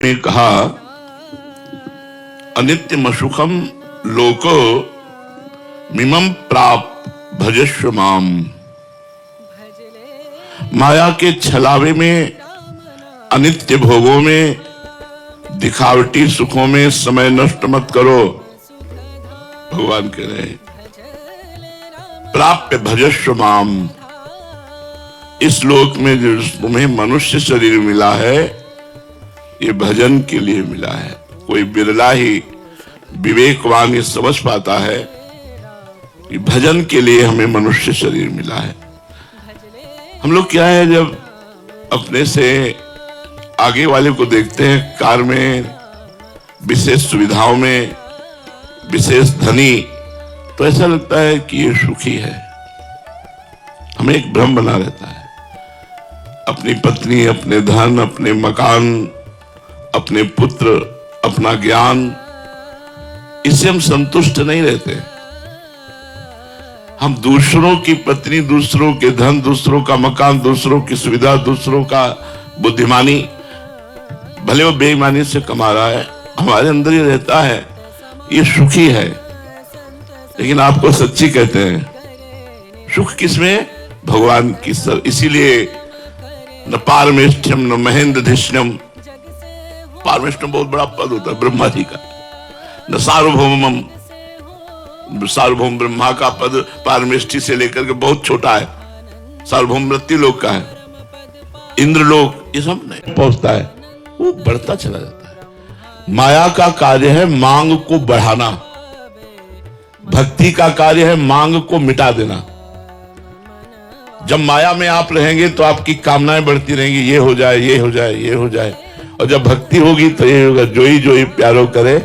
ने कहा अनित्यम सुखम लोको मिमम प्राप भजस्व माम। माया के छलावे में, अनित्य भोगों में, दिखावटी सुखों में समय नष्ट मत करो। भगवान कह रहे हैं प्राप्य भजस्व माम। इस लोक में जो तुम्हें मनुष्य शरीर मिला है ये भजन के लिए मिला है। कोई बिरला ही विवेकवान ये समझ पाता है कि भजन के लिए हमें मनुष्य शरीर मिला है। हम लोग क्या है, जब अपने से आगे वाले को देखते हैं कार में, विशेष सुविधाओं में, विशेष धनी, तो ऐसा लगता है कि ये सुखी है। हमें एक भ्रम बना रहता है। अपनी पत्नी, अपने धन, अपने मकान, अपने पुत्र, अपना ज्ञान, इससे हम संतुष्ट नहीं रहते। हम दूसरों की पत्नी, दूसरों के धन, दूसरों का मकान, दूसरों की सुविधा, दूसरों का बुद्धिमानी, भले वो बेईमानी से कमा रहा है, हमारे अंदर ही रहता है, ये सुखी है। लेकिन आपको सच्ची कहते हैं, सुख किसमें? भगवान की सब। इसीलिए न पारमेष्ठ्यम न महेंद्र धिष्ण्यम। पारमेष्ठ्यम बहुत बड़ा पद होता है ब्रह्मा जी का। न सार्वभौमम, सार्वभौम ब्रह्मा का पद पारमेष्ठी से लेकर के बहुत छोटा है। सार्वभौम मृत्यु लोक का है, इंद्र लोक, ये सब नहीं पहुंचता है, वो बढ़ता चला जाता है। माया का कार्य है मांग को बढ़ाना, भक्ति का कार्य है मांग को मिटा देना। जब माया में आप रहेंगे तो आपकी कामनाएं बढ़ती रहेंगी, ये हो जाए, ये हो जाए, ये हो जाए। और जब भक्ति होगी तो ये होगा, जोई जोई प्यारो करे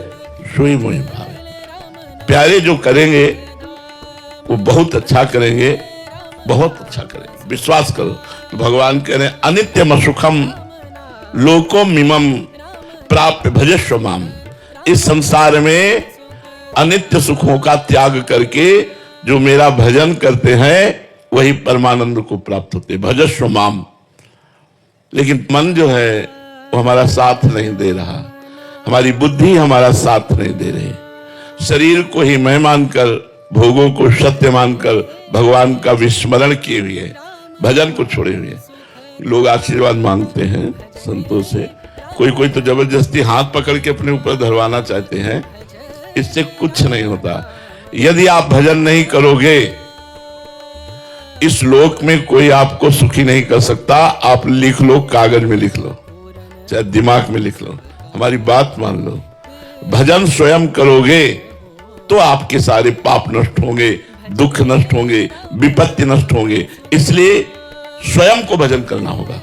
सोई मोहि भावे। प्यारे जो करेंगे वो बहुत अच्छा करेंगे, बहुत अच्छा करेंगे। विश्वास करो। तो भगवान कह रहे हैं अनित्यम सुखम लोको मिमम प्राप्य भजस्व माम। इस संसार में अनित्य सुखों का त्याग करके जो मेरा भजन करते हैं वही परमानंद को प्राप्त होते। भजस्व माम। लेकिन मन जो है वो हमारा साथ नहीं दे रहा, हमारी बुद्धि हमारा साथ नहीं दे रही। शरीर को ही मैं मानकर, भोगों को सत्य मानकर भगवान का विस्मरण किए हुए, भजन को छोड़े हुए लोग आशीर्वाद मांगते हैं संतों से। कोई कोई तो जबरदस्ती हाथ पकड़ के अपने ऊपर धरवाना चाहते हैं। इससे कुछ नहीं होता। यदि आप भजन नहीं करोगे, इस लोक में कोई आपको सुखी नहीं कर सकता। आप लिख लो, कागज में लिख लो, चाहे दिमाग में लिख लो, हमारी बात मान लो। भजन स्वयं करोगे तो आपके सारे पाप नष्ट होंगे, दुख नष्ट होंगे, विपत्ति नष्ट होंगे। इसलिए स्वयं को भजन करना होगा,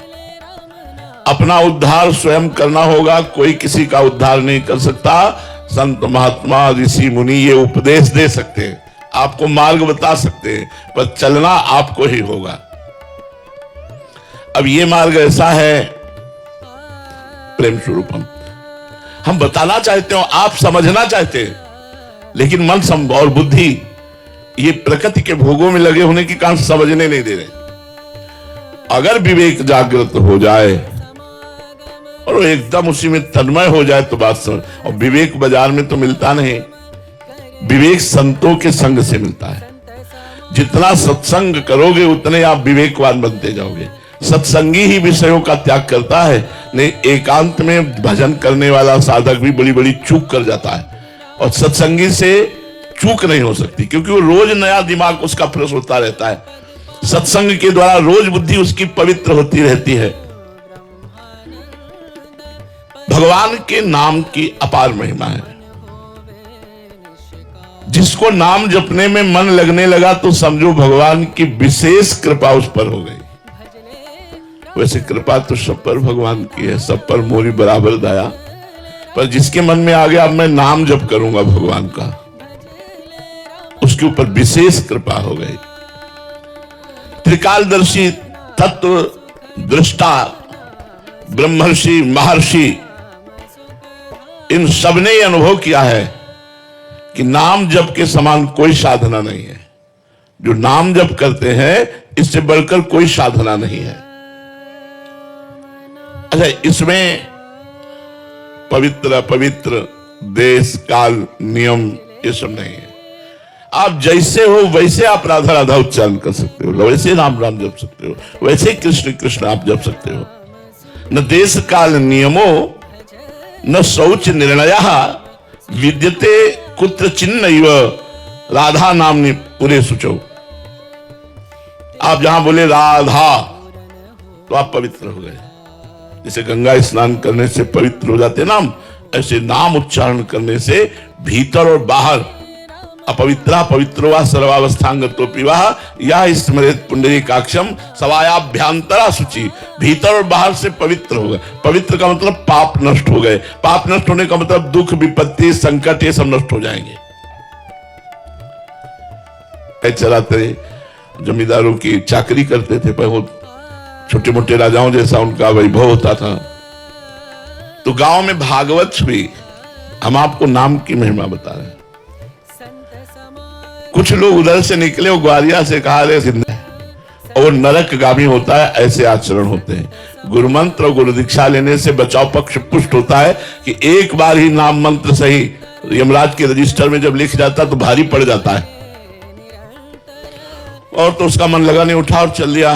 अपना उद्धार स्वयं करना होगा। कोई किसी का उद्धार नहीं कर सकता। संत महात्मा ऋषि मुनि ये उपदेश दे सकते हैं, आपको मार्ग बता सकते हैं, पर चलना आपको ही होगा। अब ये मार्ग ऐसा है प्रेम स्वरूपम, हम बताना चाहते हो, आप समझना चाहते हैं, लेकिन मन और बुद्धि ये प्रकृति के भोगों में लगे होने के कारण समझने नहीं दे रहे। अगर विवेक जागृत हो जाए और वो एकदम उसी में तन्मय हो जाए तो बात समझ। और विवेक बाजार में तो मिलता नहीं, विवेक संतों के संग से मिलता है। जितना सत्संग करोगे उतने आप विवेकवान बनते जाओगे। सत्संगी ही विषयों का त्याग करता है। नहीं, एकांत में भजन करने वाला साधक भी बड़ी बड़ी चूक कर जाता है, और सत्संगी से चूक नहीं हो सकती, क्योंकि वो रोज नया दिमाग उसका फ्रेश होता रहता है। सत्संग के द्वारा रोज बुद्धि उसकी पवित्र होती रहती है। भगवान के नाम की अपार महिमा है। जिसको नाम जपने में मन लगने लगा तो समझो भगवान की विशेष कृपा उस पर हो गई। वैसे कृपा तो सब पर भगवान की है, सब पर मोरी बराबर दया। पर जिसके मन में आ गया अब मैं नाम जप करूंगा भगवान का, उसके ऊपर विशेष कृपा हो गई। त्रिकालदर्शी, तत्व दृष्टा, ब्रह्मर्षि, महर्षि, इन सबने अनुभव किया है कि नाम जप के समान कोई साधना नहीं है। जो नाम जप करते हैं इससे बढ़कर कोई साधना नहीं है। अच्छा, इसमें पवित्र अपवित्र, देश काल नियम ये सब नहीं है। आप जैसे हो वैसे आप राधा राधा उच्चारण कर सकते हो, वैसे राम राम जप सकते हो, वैसे कृष्ण कृष्ण आप जप सकते हो। न देश काल नियमो न शौच निर्णय विद्यते कुत्र चिन्ह राधा नाम पूरे सुचो। आप जहां बोले राधा तो आप पवित्र हो गए। जैसे गंगा स्नान करने से पवित्र हो जाते नाम, ऐसे नाम उच्चारण करने से भीतर और बाहर अपवित्रा पवित्रो वा सर्वावस्थांगतो पिवाह या स्मरेत पुंडरीकाक्षम सवायाभ्यांतरा शुचि। भीतर और बाहर से पवित्र हो गए। पवित्र का मतलब पाप नष्ट हो गए। पाप नष्ट होने का मतलब दुख विपत्ति संकट ये सब नष्ट हो जाएंगे। चलाते जमींदारों की चाकरी करते थे, बहुत छोटे मोटे राजाओं जैसा उनका वैभव होता था। तो गांव में भागवत हुई। हम आपको नाम की महिमा बता रहे हैं। कुछ लोग उधर से निकले, वो ग्वालिया से कहा और नरकगामी होता है, ऐसे आचरण होते हैं। गुरु मंत्र और गुरु दीक्षा लेने से बचाव पक्ष पुष्ट होता है कि एक बार ही नाम मंत्र सही यमराज के रजिस्टर में जब लिख जाता तो भारी पड़ जाता है। और तो उसका मन लगा नहीं, उठा और चल दिया।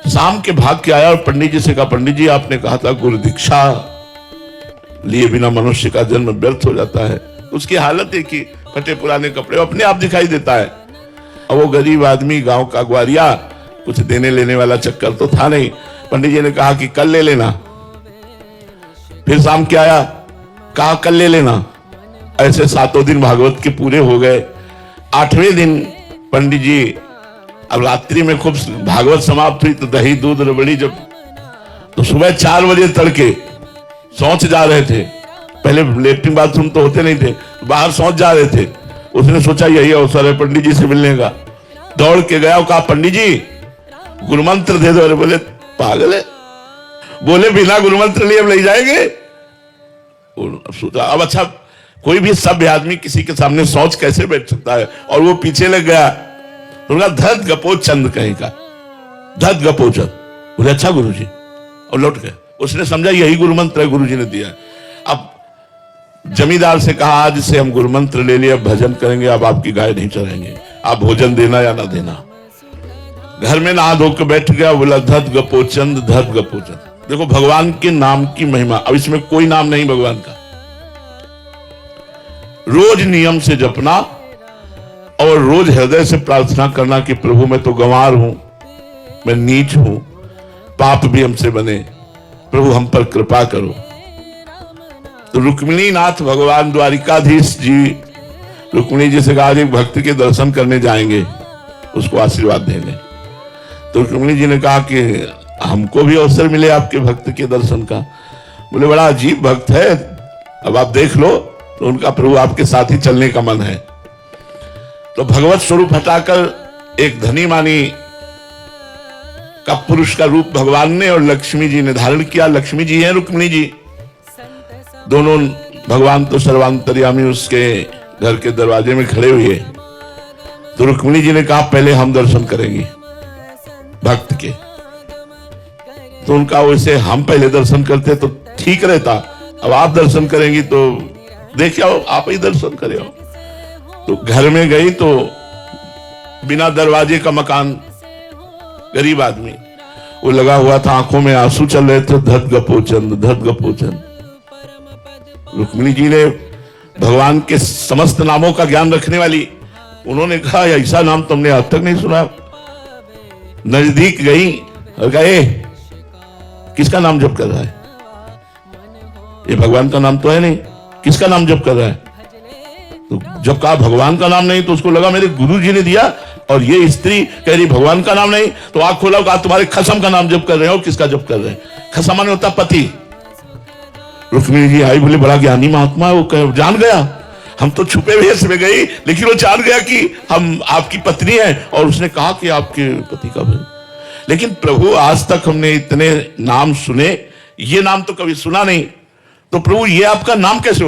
शाम के भाग के आया और पंडित जी से कहा, पंडित जी आपने कहा था गुरु दीक्षा लिए बिना मनुष्य का जन्म व्यर्थ हो जाता है। उसकी हालत है कि फटे पुराने कपड़े अपने आप दिखाई देता है। और वो गरीब आदमी गांव का ग्वारिया, कुछ देने लेने वाला चक्कर तो था नहीं। पंडित जी ने कहा कि कल ले लेना। फिर शाम के आया, कहा कल ले लेना। ऐसे 7 दिन भागवत के पूरे हो गए। 8वें दिन पंडित जी, अब रात्रि में खूब भागवत समाप्त हुई तो दही दूध रबड़ी, जब तो सुबह 4 बजे तड़के शौच जा रहे थे। पहले लेटरिन बाथरूम तो होते नहीं थे, बाहर शौच जा रहे थे। उसने सोचा यही अवसर है पंडित जी से मिलने का। दौड़ के गया, कहा पंडित जी गुरु मंत्र दे दो। अरे बोले पागल है, बोले बिना गुरु मंत्र लिए हम ले जाएंगे। सोचा अब अच्छा कोई भी सभ्य आदमी किसी के सामने शौच कैसे बैठ सकता है। और वो पीछे लग गया। तो उनका धत गपो चंद कहीं का, धत गपो चंद। बोले अच्छा गुरु जी, और लौट गए। उसने समझा यही गुरु मंत्र है, गुरु जी ने दिया। अब जमींदार से कहा आज से हम गुरु मंत्र ले लिया, भजन करेंगे, अब आपकी गाय नहीं चराएंगे, आप भोजन देना या ना देना। घर में नहा धो के बैठ गया। बोला धत गपोचंद, धत गपोचंद। देखो भगवान के नाम की महिमा। अब इसमें कोई नाम नहीं भगवान का। रोज नियम से जपना और रोज हृदय से प्रार्थना करना कि प्रभु मैं तो गंवार हूं, मैं नीच हूं, पाप भी हमसे बने, प्रभु हम पर कृपा करो। तो रुक्मिणी नाथ भगवान द्वारिकाधीश जी, रुक्मिणी जी से कहा एक भक्त के दर्शन करने जाएंगे, उसको आशीर्वाद देंगे। तो रुक्मिणी जी ने कहा कि हमको भी अवसर मिले आपके भक्त के दर्शन का। बोले बड़ा अजीब भक्त है, अब आप देख लो। तो उनका प्रभु आपके साथ ही चलने का मन है। तो भगवत स्वरूप हटाकर एक धनी मानी का पुरुष का रूप भगवान ने और लक्ष्मी जी ने धारण किया। लक्ष्मी जी हैं, रुक्मिणी जी दोनों। भगवान तो सर्वांतर्यामी उसके घर के दरवाजे में खड़े हुए। तो रुक्मिणी जी ने कहा पहले हम दर्शन करेंगे भक्त के। तो उनका वैसे हम पहले दर्शन करते तो ठीक रहता, अब आप दर्शन करेंगी तो देखिए आप ही दर्शन करे हो। तो घर में गई तो बिना दरवाजे का मकान, गरीब आदमी, वो लगा हुआ था, आंखों में आंसू चल रहे थे। धत गपोचंद, धत गपोचंद। रुक्मिणी जी ने भगवान के समस्त नामों का ज्ञान रखने वाली, उन्होंने कहा ऐसा नाम तुमने आज तक नहीं सुना। नजदीक गई और कहा किसका नाम जप कर रहा है? ये भगवान का नाम तो है नहीं, किसका नाम जप कर रहा है? तो जब कहा भगवान का नाम नहीं तो उसको लगा मेरे गुरु जी ने दिया। और ये स्त्री कह रही भगवान का नाम नहीं, तो आंख खोला, कहा तुम्हारे खसम का नाम जप कर रहे हो। किसका जप कर रहे हैं? खसम माने होता पति। रुक्मिणी जी आई, बोले बड़ा ज्ञानी महात्मा है, वो जान गया। हम तो छुपे वेश में गई, लेकिन वो जान गया कि हम आपकी पत्नी है। और उसने कहा कि आपके पति का भी। लेकिन प्रभु आज तक हमने इतने नाम सुने, ये नाम तो कभी सुना नहीं। तो प्रभु ये आपका नाम कैसे